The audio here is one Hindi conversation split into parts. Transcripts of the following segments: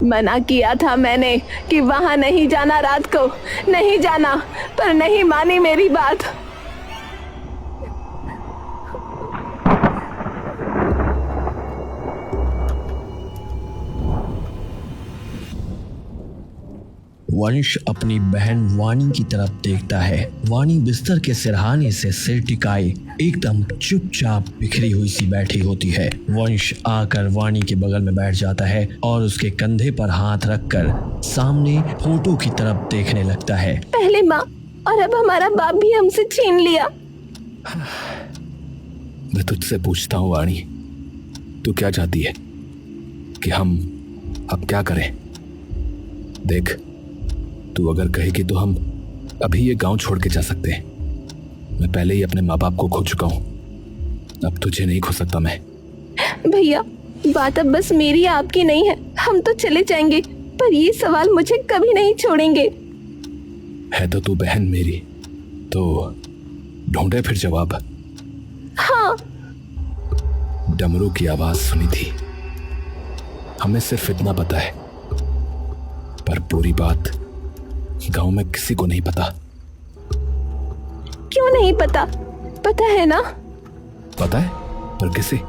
मना किया था मैंने कि वहां नहीं जाना, रात को नहीं जाना, पर नहीं मानी मेरी बात। वंश अपनी बहन वाणी की तरफ देखता है। वाणी बिस्तर के सिरहाने से सिर टिकाए एकदम चुपचाप बिखरी हुई सी बैठी होती है। वंश आकर वाणी के बगल में बैठ जाता है और उसके कंधे पर हाथ रखकर सामने फोटो की तरफ देखने लगता है। पहले माँ और अब हमारा बाप भी हमसे छीन लिया। मैं तुझसे पूछता हूँ वाणी, तू क्या चाहती है कि हम अब क्या करें? देख, तू अगर कहेगी तो हम अभी ये गांव छोड़ के जा सकते हैं। मैं पहले ही अपने माँ बाप को खो चुका हूँ, अब तुझे नहीं खो सकता मैं। भैया, बात अब बस मेरी आपकी नहीं है। हम तो चले जाएंगे, पर ये सवाल मुझे कभी नहीं छोड़ेंगे। है तो तू बहन मेरी, तो ढूंढे फिर जवाब। हाँ। डमरू की आवाज सुनी थी। हमें सिर्फ इतना पता है, पर पूरी बात गांव में किसी को नहीं पता। क्यों नहीं पता? पता है ना? पता है, पर किसे?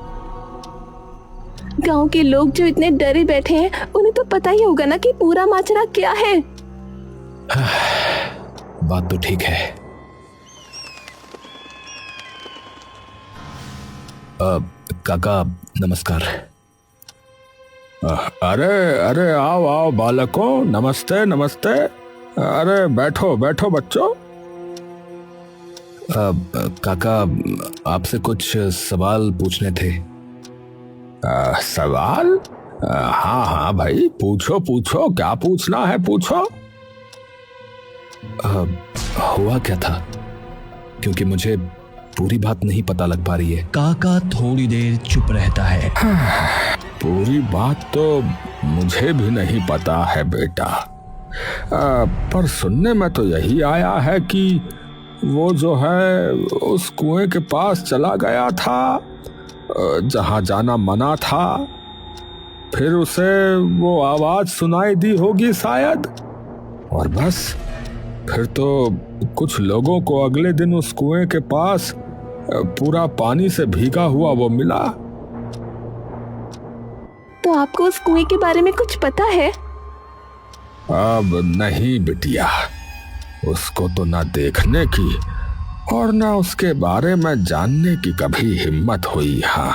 गांव के लोग जो इतने डरे बैठे हैं, उन्हें तो पता ही होगा ना कि पूरा माजरा क्या है। बात तो ठीक है। काका नमस्कार। अरे अरे आओ आओ बालकों, नमस्ते नमस्ते। अरे बैठो बैठो बच्चों। काका आपसे कुछ सवाल पूछने थे। सवाल? हाँ हाँ भाई, पूछो पूछो, क्या पूछना है पूछो। हुआ क्या था? क्योंकि मुझे पूरी बात नहीं पता लग पा रही है। काका थोड़ी देर चुप रहता है। पूरी बात तो मुझे भी नहीं पता है बेटा, पर सुनने में तो यही आया है कि वो जो है उस कुएं के पास चला गया था जहां जाना मना था। फिर उसे वो आवाज सुनाई दी होगी शायद, और बस फिर तो कुछ लोगों को अगले दिन उस कुएं के पास पूरा पानी से भीगा हुआ वो मिला। तो आपको उस कुएं के बारे में कुछ पता है? अब नहीं बिटिया, उसको तो ना देखने की और ना उसके बारे में जानने की कभी हिम्मत हुई। हाँ।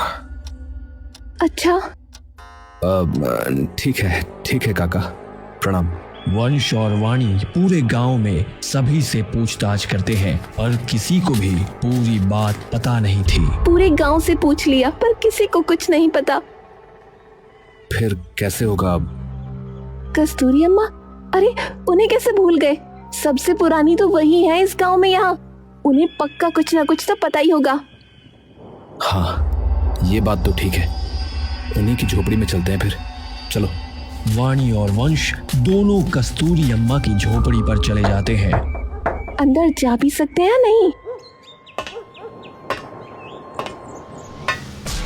अच्छा। ठीक है काका, प्रणाम। वंश और वाणी पूरे गांव में सभी से पूछताछ करते हैं, पर किसी को भी पूरी बात पता नहीं थी। पूरे गांव से पूछ लिया, पर किसी को कुछ नहीं पता। फिर कैसे होगा अब? कस्तूरी अम्मा, अरे उन्हें कैसे भूल गए? सबसे पुरानी तो वही है इस गांव में। यहाँ उन्हें पक्का कुछ ना कुछ तो पता ही होगा। हाँ, ये बात तो ठीक है। उन्हीं की झोपड़ी में चलते हैं फिर, चलो। वाणी और वंश दोनों कस्तूरी अम्मा की झोपड़ी पर चले जाते हैं। अंदर जा भी सकते हैं नहीं?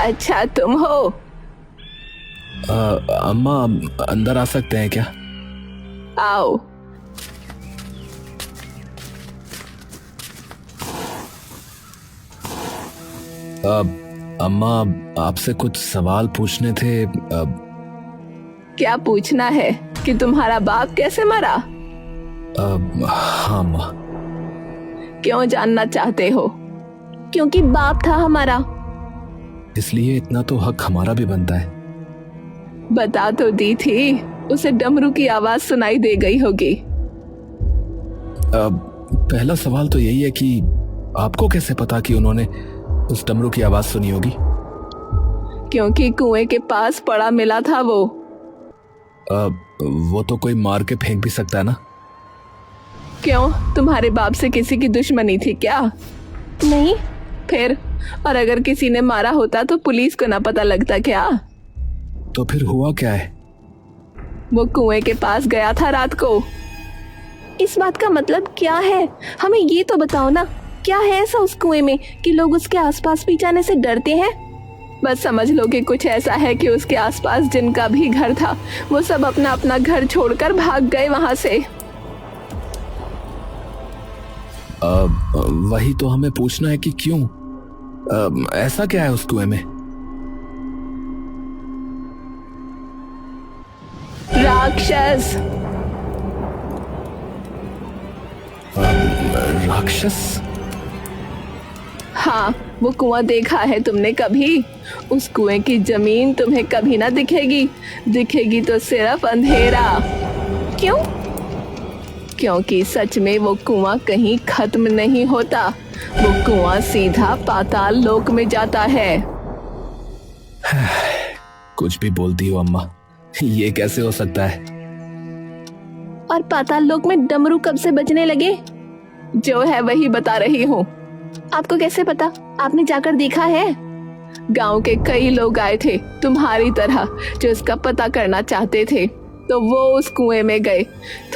अच्छा तुम हो? अम्मा अंदर आ सकते हैं क्या? आओ। अम्मा आपसे कुछ सवाल पूछने थे। क्या पूछना है? कि तुम्हारा बाप कैसे मरा? हाँ माँ। क्यों जानना चाहते हो? क्योंकि बाप था हमारा। इसलिए इतना तो हक हमारा भी बनता है। बता तो दी थी, उसे डमरू की आवाज सुनाई दे गई होगी। पहला सवाल तो यही है कि आपको कैसे पता कि उन्होंने उस डमरू की आवाज सुनी होगी? क्योंकि कुएं के पास पड़ा मिला था वो। वो तो कोई मार के फेंक भी सकता है ना? क्यों, तुम्हारे बाप से किसी की दुश्मनी थी क्या? नहीं। फिर और अगर किसी ने मारा होता तो पुलिस को ना पता लगता क्या? तो फिर हुआ क्या है? वो कुएं के पास गया था रात को। इस बात का मतलब क्या है? हमें ये तो बताओ ना, क्या है ऐसा उस कुएं में कि लोग उसके आसपास भी जाने से डरते हैं? बस समझ लो कि कुछ ऐसा है कि उसके आसपास जिनका भी घर था वो सब अपना अपना घर छोड़कर भाग गए वहां से। वही तो हमें पूछना है कि क्यों, ऐसा क्या है उस कुएं में? राक्षस। राक्षस? हाँ, वो कुआं देखा है तुमने कभी? उस कुएं की जमीन तुम्हें कभी ना दिखेगी, दिखेगी तो सिर्फ अंधेरा। क्यों? क्योंकि सच में वो कुआं कहीं खत्म नहीं होता, वो कुआं सीधा पाताल लोक में जाता है। कुछ भी बोलती हो अम्मा, ये कैसे हो सकता है? और पाताल लोक में डमरू कब से बजने लगे? जो है वही बता रही हूँ। आपको कैसे पता? आपने जाकर देखा है? गांव के कई लोग आए थे तुम्हारी तरह जो इसका पता करना चाहते थे, तो वो उस कुएं में गए।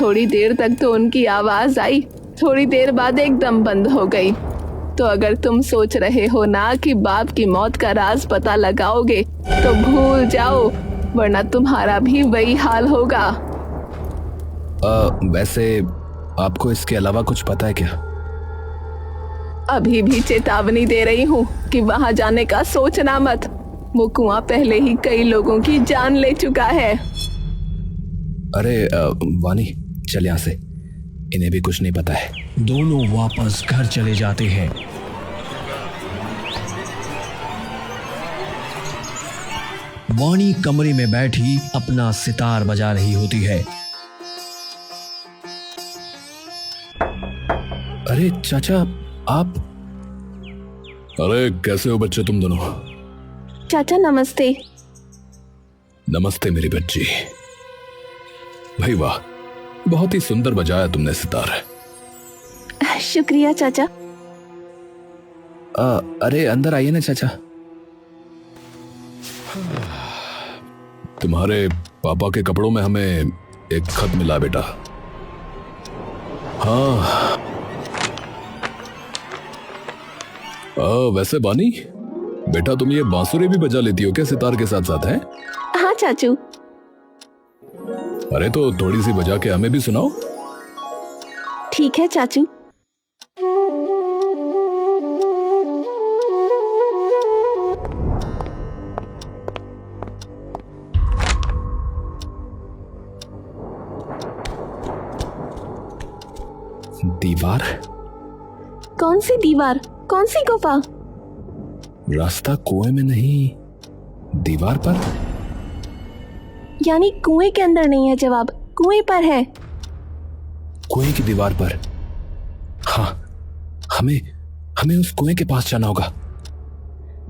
थोड़ी देर तक तो उनकी आवाज आई, थोड़ी देर बाद एकदम बंद हो गई। तो अगर तुम सोच रहे हो ना कि बाप की मौत का राज पता लगाओगे तो भूल जाओ, वरना तुम्हारा भी वही हाल होगा। वैसे आपको इसके अलावा कुछ पता है क्या? अभी भी चेतावनी दे रही हूँ कि वहां जाने का सोचना मत। वो कुआं पहले ही कई लोगों की जान ले चुका है। अरे वानी, चल यहाँ से, इन्हें भी कुछ नहीं पता है। दोनों वापस घर चले जाते हैं। वानी कमरे में बैठी अपना सितार बजा रही होती है। अरे चाचा, आप? अरे कैसे हो बच्चे तुम दोनों? चाचा नमस्ते। नमस्ते मेरी बच्ची। भाई वाह, बहुत ही सुंदर बजाया तुमने सितार। शुक्रिया चाचा। अरे अंदर आइए ना चाचा। तुम्हारे पापा के कपड़ों में हमें एक खत मिला बेटा। हाँ, वैसे बानी बेटा, तुम ये बांसुरी भी बजा लेती हो क्या सितार के साथ साथ? है? हाँ चाचू। अरे तो थोड़ी सी बजा के हमें भी सुनाओ। ठीक है चाचू। दीवार? कौन सी दीवार? कौन सी गुफा? रास्ता कुएं में नहीं, दीवार पर। यानी कुएं के अंदर नहीं है जवाब, कुएं पर है। कुएं की दीवार पर? हाँ, हमें उस कुएं के पास जाना होगा।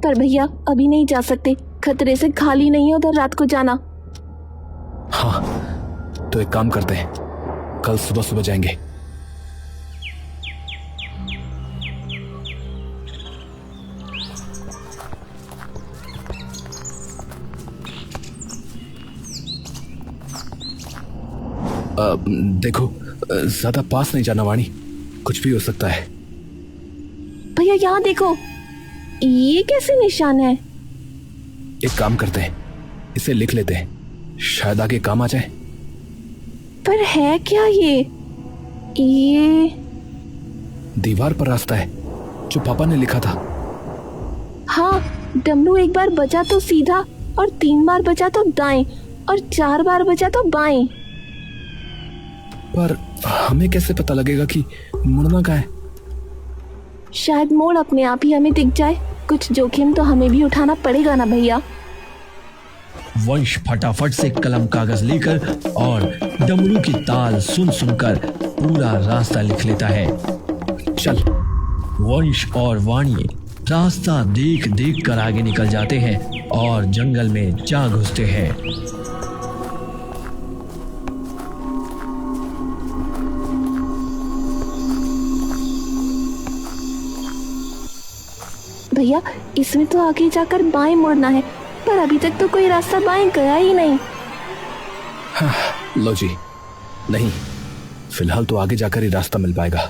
पर भैया अभी नहीं जा सकते, खतरे से खाली नहीं है उधर रात को जाना। हाँ, तो एक काम करते हैं, कल सुबह सुबह जाएंगे। देखो, ज्यादा पास नहीं जाना वाणी, कुछ भी हो सकता है। भैया यहाँ देखो, ये कैसे निशान है? एक काम करते हैं, इसे लिख लेते हैं, शायद आगे काम आ जाए। पर है क्या ये? दीवार पर रास्ता है जो पापा ने लिखा था। हाँ, डमरू एक बार बजा तो सीधा, और 3 बार बजा तो दाएं, और 4 बार बजा तो बाएं। पर हमें कैसे पता लगेगा कि मुड़ना कहाँ है? शायद मोड़ अपने आप ही हमें दिख जाए। कुछ जोखिम तो हमें भी उठाना पड़ेगा ना भैया। वंश फटाफट से कलम कागज लेकर और डमरू की ताल सुन सुनकर पूरा रास्ता लिख लेता है। चल। वंश और वाणी रास्ता देख देख कर आगे निकल जाते हैं और जंगल में जा घुसते हैं। भैया इसमें तो आगे जाकर बाएं मुड़ना है, पर अभी तक तो कोई रास्ता बाएं गया ही नहीं। हाँ, लो जी, नहीं, फिलहाल तो आगे जाकर ही रास्ता मिल पाएगा।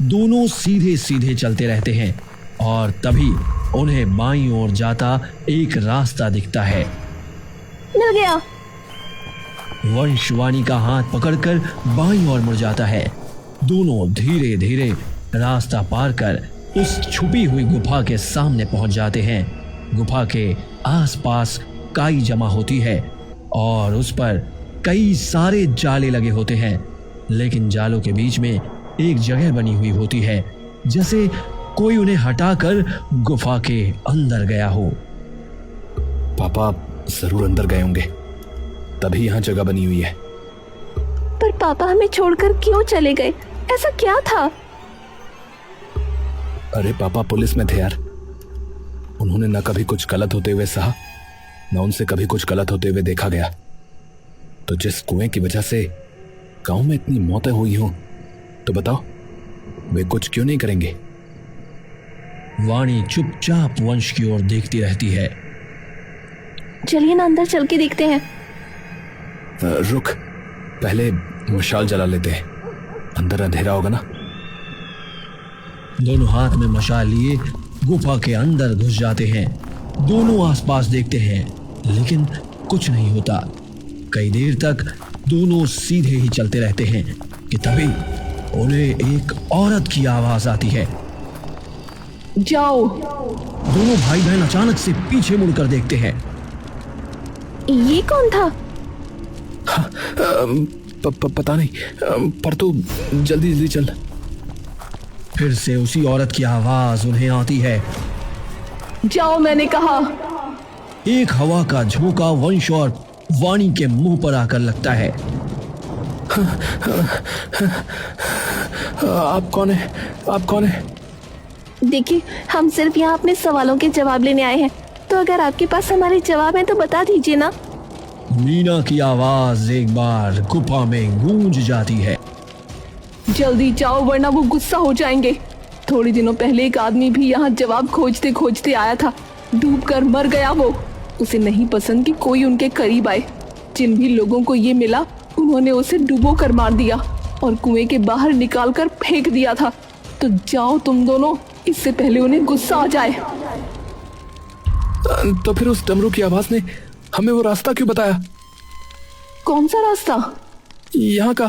दोनों सीधे सीधे चलते रहते हैं और तभी उन्हें बाईं ओर जाता एक रास्ता दिखता है। मिल गया। वंश वाणी का हाथ पकड़कर बाईं ओर मुड़ जाता है। दोनों धीरे धीरे रास्ता पार कर उस छुपी हुई गुफा के सामने पहुंच जाते हैं। गुफा के आसपास काई जमा होती है और उस पर कई सारे जाले लगे होते हैं, लेकिन जालों के बीच में एक जगह बनी हुई होती है, जैसे कोई उन्हें हटाकर गुफा के अंदर गया हो। पापा जरूर अंदर गए होंगे, तभी यहाँ जगह बनी हुई है। पर पापा हमें छोड़कर क्यों चले गए? ऐसा क्या था? अरे पापा पुलिस में थे यार, उन्होंने न कभी कुछ गलत होते हुए सहा, न उनसे कभी कुछ गलत होते हुए देखा गया। तो जिस कुएं की वजह से गांव में इतनी मौतें हुई हों, तो बताओ वे कुछ क्यों नहीं करेंगे? वाणी चुपचाप वंश की ओर देखती रहती है। चलिए ना अंदर चल के देखते हैं। रुक, पहले मशाल जला लेते हैं, अंदर अंधेरा होगा ना। दोनों हाथ में मशाल लिए गुफा के अंदर घुस जाते हैं। दोनों आसपास देखते हैं, लेकिन कुछ नहीं होता। कई देर तक दोनों सीधे ही चलते रहते हैं कि तभी उन्हें एक औरत की आवाज आती है। जाओ। दोनों भाई बहन अचानक से पीछे मुड़कर देखते हैं। ये कौन था? पता नहीं, पर तू जल्दी जल्दी चल। फिर से उसी औरत की आवाज उन्हें आती है। जाओ मैंने कहा। एक हवा का झोंका वंश और वाणी के मुंह पर आकर लगता है। आप कौन है? आप कौन है? देखिए, हम सिर्फ यहाँ अपने सवालों के जवाब लेने आए हैं, तो अगर आपके पास हमारे जवाब हैं तो बता दीजिए ना। मीना की आवाज एक बार गुफा में गूंज जाती है। जल्दी जाओ वरना वो गुस्सा हो जाएंगे। थोड़े दिनों पहले एक आदमी भी यहाँ जवाब खोजते खोजते आया था, डूबकर मर गया वो। उसे नहीं पसंद कि कोई उनके करीब आए। जिन भी लोगों को ये मिला उन्होंने उसे डुबो कर मार दिया और कुएं के बाहर निकाल कर फेंक दिया था। तो जाओ तुम दोनों, इससे पहले उन्हें गुस्सा आ जाए। तो फिर उस डमरू की आवाज ने हमें वो रास्ता क्यों बताया? कौन सा रास्ता? यहाँ का।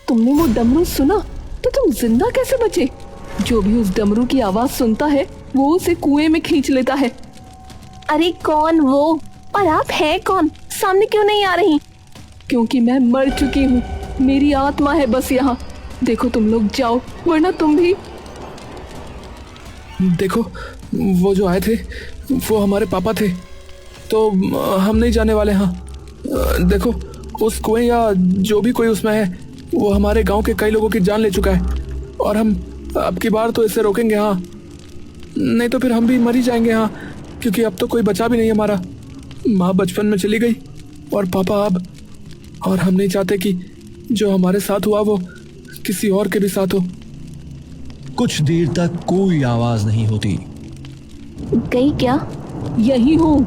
तुमने वो डमरू सुना तो तुम जिंदा कैसे बचे? जो भी उस डमरू की आवाज सुनता है वो उसे कुएं में खींच लेता है। अरे कौन वो? और आप हैं कौन? सामने क्यों नहीं आ रही? क्योंकि मैं मर चुकी हूँ, मेरी आत्मा है बस यहाँ। देखो तुम लोग जाओ वरना तुम भी। देखो वो जो आए थे वो हमारे पापा थे, तो हम नहीं जाने वाले। हाँ देखो, उस कुएं या जो भी कोई उसमें है वो हमारे गांव के कई लोगों की जान ले चुका है, और हम अब की बार तो इसे रोकेंगे। हाँ, नहीं तो फिर हम भी मर ही जाएंगे। हाँ, क्योंकि अब तो कोई बचा भी नहीं हमारा। माँ बचपन में चली गई और पापा अब, और हम नहीं चाहते कि जो हमारे साथ हुआ वो किसी और के भी साथ हो। कुछ देर तक कोई आवाज नहीं होती। गई क्या? यही हूँ।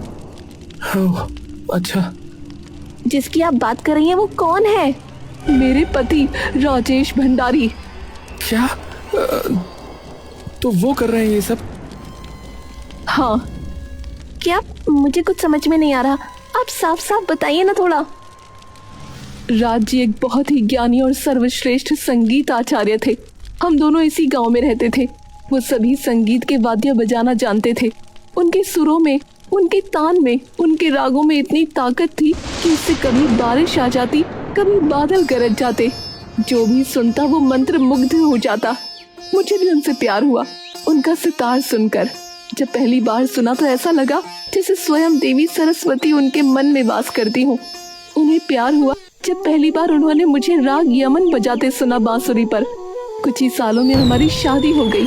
ओह, अच्छा। जिसकी आप बात कर रही हैं वो कौन है? मेरे पति राजेश भंडारी। क्या? तो वो कर रहे हैं ये सब? हाँ। क्या? मुझे कुछ समझ में नहीं आ रहा, आप साफ साफ बताइए ना थोड़ा। राज जी एक बहुत ही ज्ञानी और सर्वश्रेष्ठ संगीत आचार्य थे। हम दोनों इसी गांव में रहते थे। वो सभी संगीत के वाद्य बजाना जानते थे। उनके सुरों में, उनके तान में, उनके रागों में इतनी ताकत थी कि उससे कभी बारिश आ जाती, कभी बादल गरज जाते। जो भी सुनता वो मंत्र मुग्ध हो जाता। मुझे भी उनसे प्यार हुआ उनका सितार सुनकर। जब पहली बार सुना तो ऐसा लगा जैसे स्वयं देवी सरस्वती उनके मन में वास करती हूँ। उन्हें प्यार हुआ जब पहली बार उन्होंने मुझे राग यमन बजाते सुना बांसुरी पर। कुछ ही सालों में हमारी शादी हो गई,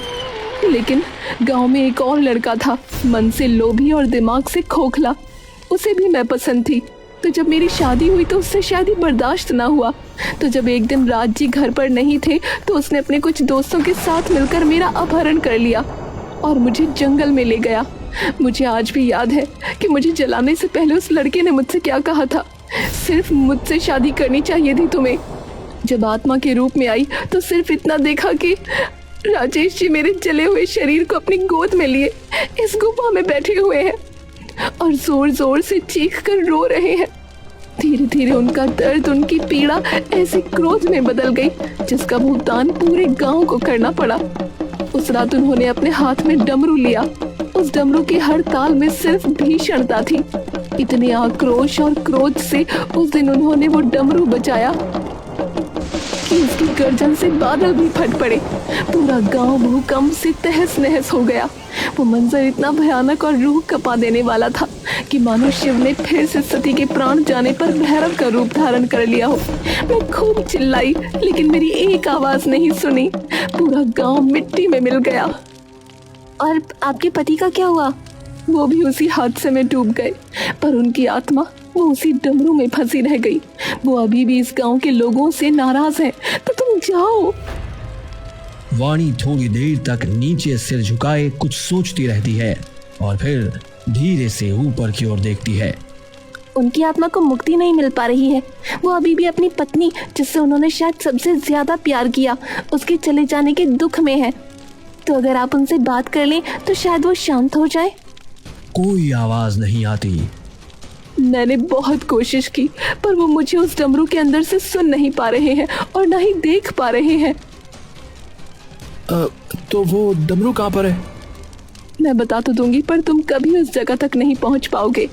लेकिन गांव में एक और लड़का था, मन से लोभी और दिमाग से खोखला। उसे भी मैं पसंद थी। तो जब मेरी शादी हुई तो उससे शादी बर्दाश्त ना हुआ। तो जब एक दिन राज जी घर पर नहीं थे तो उसने अपने कुछ दोस्तों के साथ मिलकर मेरा अपहरण कर लिया और मुझे जंगल में ले गया। मुझे आज भी याद है कि मुझे जलाने से पहले उस लड़के ने मुझसे क्या कहा था, सिर्फ मुझसे शादी करनी चाहिए थी तुम्हें। जब आत्मा के रूप में आई तो सिर्फ इतना देखा कि राजेश जी मेरे जले हुए शरीर को अपनी गोद में लिए इस गुफा में बैठे हुए हैं और जोर जोर से चीख कर रो रहे हैं। धीरे धीरे उनका दर्द, उनकी पीड़ा ऐसे क्रोध में बदल गई जिसका भुगतान पूरे गांव को करना पड़ा। उस रात उन्होंने अपने हाथ में डमरू लिया। उस डमरू की हर ताल में सिर्फ भीषणता थी। इतने आक्रोश और क्रोध से उस दिन उन्होंने वो डमरू बजाया कि उसकी गर्जन से बादल भी फट पड़े। पूरा गांव भूकंप से तहस नहस हो गया। वो मंजर इतना भयानक और रूह कपा देने वाला था कि मानो शिव ने फिर से सती के प्राण जाने पर भैरव का रूप धारण कर लिया हो। मैं खूब चिल्लाई लेकिन मेरी एक आवाज नहीं सुनी। पूरा गांव मिट्टी में मिल गया। और आपके पति का क्या हुआ? वो भी उसी हादसे में डूब गए, पर उनकी आत्मा वो उसी डमरू में फंसी रह गई। वो अभी भी इस गांव के लोगों से नाराज है। तो तुम जाओ। वाणी थोड़ी देर तक नीचे सिर झुकाए कुछ सोचती रहती है और फिर धीरे से ऊपर की ओर देखती है। उनकी आत्मा को मुक्ति नहीं मिल पा रही है। वो अभी भी अपनी पत्नी, जिससे उन्होंने शायद सबसे ज्यादा प्यार किया, उसके चले जाने के दुख में है। तो अगर आप उनसे बात कर लें तो शायद वो शांत हो जाए। कोई आवाज नहीं आती। मैंने बहुत कोशिश की पर वो मुझे उस डमरू के अंदर से सुन नहीं पा रहे हैं और ना ही देख पा रहे हैं। तो वो डमरू कहाँ पर है? मैं बता तो दूंगी पर तुम कभी उस जगह तक नहीं पहुंच पाओगे।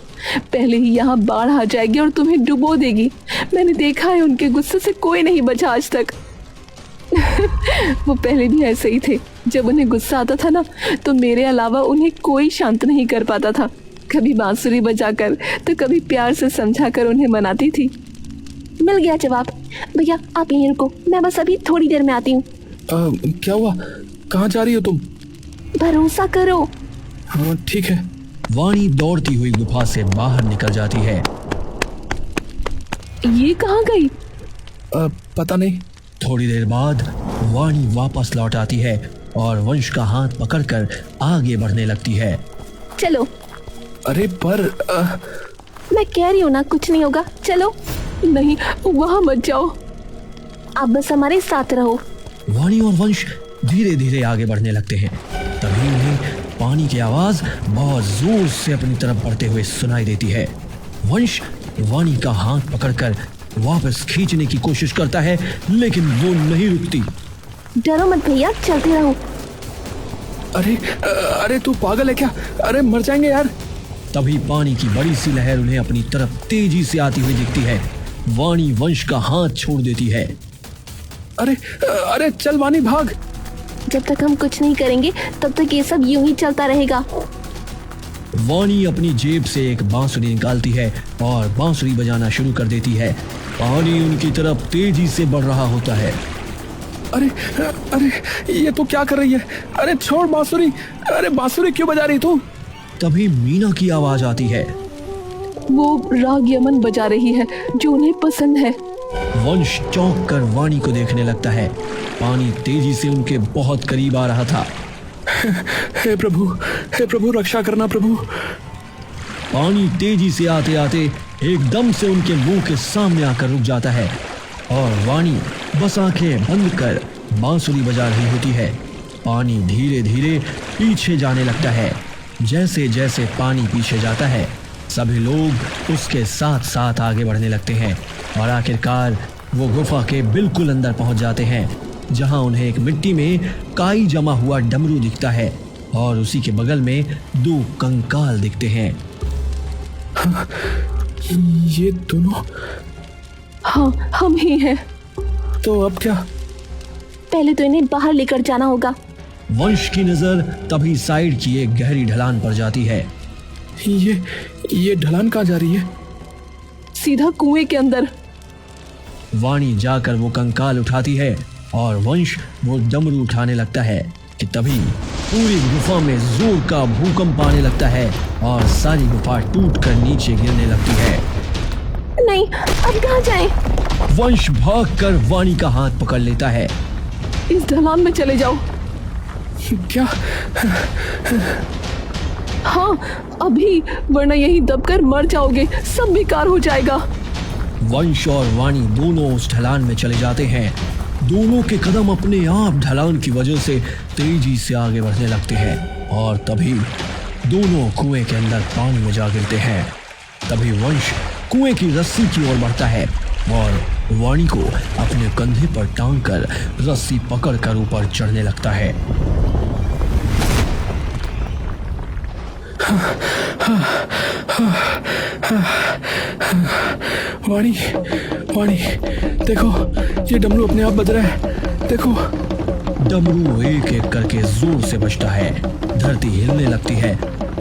पहले ही यहाँ बाढ़ आ जाएगी और तुम्हें डुबो देगी। मैंने देखा है उनके गुस्से से कोई नहीं बचा आज तक। वो पहले भी ऐसे ही थे। जब उन्हें गुस्सा आता था ना तो मेरे अलावा उन्हें कोई शांत नहीं कर पाता था। कभी बांसुरी बजाकर तो कभी प्यार से समझाकर उन्हें मनाती थी। मिल गया जवाब। भैया आप यहीं रुको, मैं बस अभी थोड़ी देर में आती हूँ। क्या हुआ? कहाँ जा रही हो तुम? भरोसा करो। हाँ ठीक है। वाणी दौड़ती हुई गुफा से बाहर निकल जाती है। ये कहाँ गई? पता नहीं। थोड़ी देर बाद वाणी वापस लौट आती है और वंश का हाथ पकड़कर आगे बढ़ने लगती है। चलो। अरे पर मैं कह रही हूँ ना कुछ नहीं होगा, चलो। नहीं वहाँ मत जाओ, आप बस हमारे साथ रहो। वाणी और वंश धीरे धीरे आगे बढ़ने लगते हैं। तभी उन्हें पानी की आवाज बहुत जोर से अपनी तरफ बढ़ते हुए सुनाई देती है। वंश वाणी का हाथ पकड़कर वापस खींचने की कोशिश करता है लेकिन वो नहीं रुकती। डरो मत भैया, चलते रहो। अरे तू पागल है क्या? अरे मर जाएंगे यार। तभी पानी की बड़ी सी लहर उन्हें अपनी तरफ तेजी से आती हुई दिखती है। वाणी वंश का हाथ छोड़ देती है। अरे चल वाणी भाग। जब तक हम कुछ नहीं करेंगे तब तक ये सब यूं ही चलता रहेगा। वाणी अपनी जेब से एक बांसुरी निकालती है और बांसुरी बजाना शुरू कर देती है। पानी उनकी तरफ तेजी से बढ़ रहा होता है। अरे ये तो क्या कर रही है? अरे छोड़ बांसुरी। अरे बांसुरी क्यों बजा रही तू? तभी मीना की आवाज आती है। वो राग यमन बजा रही है जो उन्हें पसंद है। वंश चौंक कर वाणी को देखने लगता है। पानी तेजी से उनके बहुत करीब आ रहा था। हे प्रभु रक्षा करना प्रभु। पानी तेजी से आते आते एकदम से उनके मुंह के सामने आकर रुक जाता है और वाणी बस आंखें बंद कर बांसुरी बजा रही होती है। पानी धीरे धीरे पीछे जाने लगता है। जैसे जैसे पानी पीछे जाता है सभी लोग उसके साथ साथ आगे बढ़ने लगते हैं और आखिरकार वो गुफा के बिल्कुल अंदर पहुंच जाते हैं, जहां उन्हें एक मिट्टी में काई जमा हुआ डमरू दिखता है और उसी के बगल में 2 कंकाल दिखते हैं। ये दोनों? हाँ हम ही हैं। तो अब क्या? पहले तो इन्हें बाहर लेकर जाना होगा। वंश की नजर तभी साइड की एक गहरी ढलान पर जाती है। ये ढलान कहाँ जा रही है? सीधा कुएं के अंदर। वाणी जाकर वो कंकाल उठाती है और वंश वो डमरू उठाने लगता है कि तभी पूरी गुफा में जोर का भूकंप आने लगता है और सारी गुफा टूटकर नीचे गिरने लगती है। नहीं, अब कहाँ जाएं? वंश भागकर वाणी का हाथ पकड़ लेता है। इस ढलान में चले जाओ। क्या? हाँ अभी, वरना यहीं दबकर मर जाओगे, सब बेकार हो जाएगा। वंश और वाणी दोनों उस ढलान में चले जाते हैं। दोनों के कदम अपने आप ढलान की वजह से तेजी से आगे बढ़ने लगते हैं और तभी दोनों कुएं के अंदर पानी में जा गिरते हैं। तभी वंश कुएं की रस्सी की ओर बढ़ता है और वाणी को अपने कंधे पर टांग कर रस्सी पकड़कर ऊपर चढ़ने लगता है। वाणी, वाणी, देखो ये डमरू अपने आप बज रहा है, देखो। डमरू एक एक करके जोर से बजता है। धरती हिलने लगती है।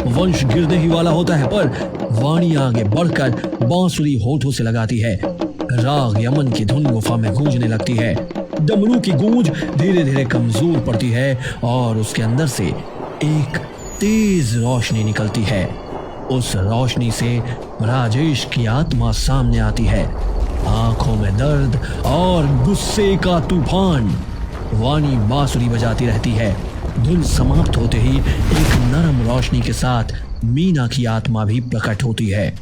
वंश गिरने ही वाला होता है पर वाणी आगे बढ़कर बांसुरी होठों से लगाती है। राग यमन की धुन गुफा में गूंजने लगती है। डमरू की गूंज धीरे धीरे कमजोर पड़ती है और उसके अंदर से एक तेज रोशनी निकलती है। उस रोशनी से राजेश की आत्मा सामने आती है। आंखों में दर्द और गुस्से का तूफान। वाणी बांसुरी बजाती रहती है। धुन समाप्त होते ही एक नरम रोशनी के साथ मीना की आत्मा भी प्रकट होती है।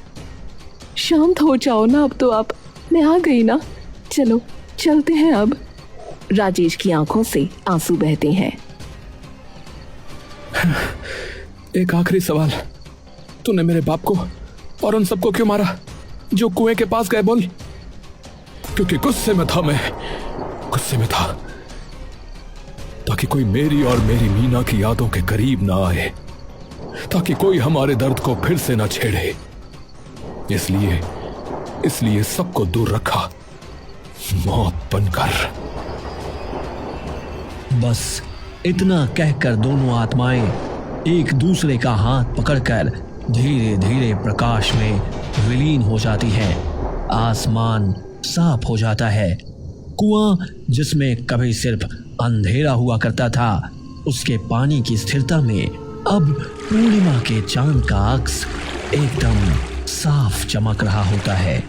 शांत हो जाओ ना, अब तो आप, मैं आ गई ना, चलो चलते हैं अब। राजेश की आंखों से आंसू बहते हैं। एक आखिरी सवाल, तूने मेरे बाप को और उन सबको क्यों मारा जो कुएं के पास गए? बोल। क्योंकि गुस्से में था, मैं गुस्से में था, ताकि कोई मेरी और मेरी मीना की यादों के करीब ना आए, ताकि कोई हमारे दर्द को फिर से ना छेड़े। इसलिए सबको दूर रखा, मौत बनकर। बस इतना कहकर दोनों आत्माएं एक दूसरे का हाथ पकड़कर धीरे धीरे प्रकाश में विलीन हो जाती हैं। आसमान साफ हो जाता है। कुआं जिसमें कभी सिर्फ अंधेरा हुआ करता था, उसके पानी की स्थिरता में अब पूर्णिमा के चांद का अक्स एकदम साफ चमक रहा होता है।